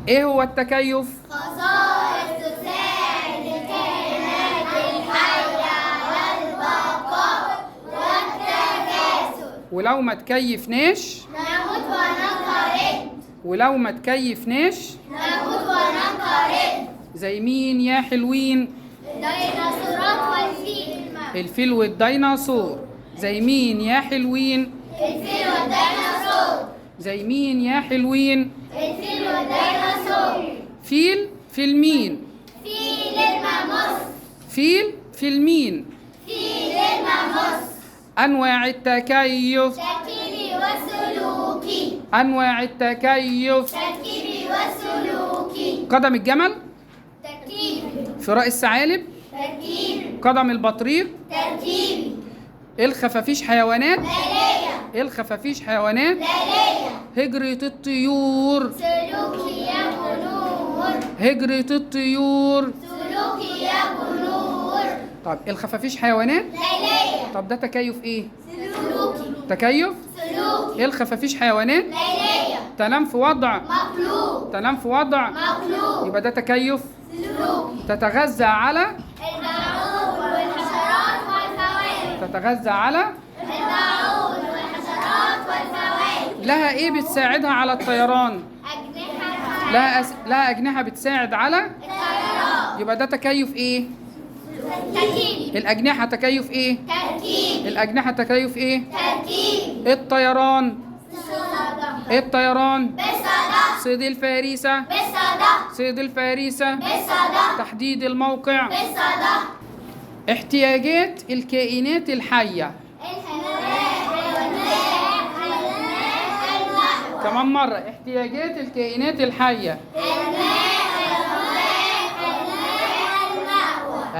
ايه هو التكيف؟ خصائص تساعد الكائنات الحية على البقاء والتكاثر. ولو ما تكيفناش نموت وننقرض. ولو ما تكيفناش نموت وننقرض. زي مين يا حلوين؟ الديناصورات والفيل. الفيل والديناصور. زي مين يا حلوين؟ الفيل والديناصور. زي مين يا حلوين؟ الفيل والديناصور. فيل مين؟ فيل الماموس. فيل مين؟ فيل الماموس. أنواع التكيف. تركيبي وسلوكي. أنواع التكيف. تركيبي وسلوكي. قدم الجمل. تركيبي. فراء الثعالب. تركيبي. قدم البطريق. تركيبي. الخفافيش حيوانات. ليلية. الخفافيش حيوانات. ليلية. هجرة الطيور. سلوكي يا بنور. هجرة الطيور. سلوكي يا بنور. طب الخفافيش حيوانات. ليلية. طب ده تكيف ايه؟ سلوكي. تكيف. سلوكي. الخفافيش حيوانات ليلية. تنام في وضع. مخلوق. تنام في وضع. مخلوق. يبقى ده تكيف. سلوكي. تتغذى على. البعوض والحشرات والفواكه. تتغذى على. البعوض والحشرات والفواكه. لها ايه بتساعدها على الطيران؟ أجنحة. لها أجنحة بتساعد على. الطيران. يبقى ده تكيف ايه؟ تركيبي. الأجنحة تكيف ايه؟ تركيبي. الأجنحة تكيف ايه؟ تركيبي. الطيران. بالصدق. الطيران. بالصدق. صيد الفريسة. بالصدق. صيد الفريسة. بالصدق. تحديد الموقع. بالصدق. احتياجات الكائنات الحية. كمان مرة، احتياجات الكائنات الحية.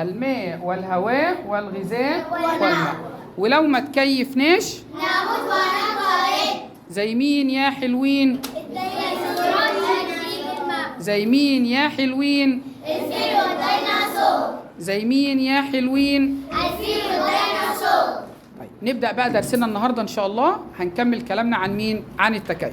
الماء والهواء والغذاء والماء. ولو ما تكيفناش نموت وننقرض. زي مين يا حلوين؟ الديناصورات والفيل الماء. زي مين يا حلوين؟ الفيل والديناصور. زي مين يا حلوين؟ الفيل والديناصور. طيب نبدأ بقى درسنا النهاردة إن شاء الله. هنكمل كلامنا عن مين؟ عن التكيف.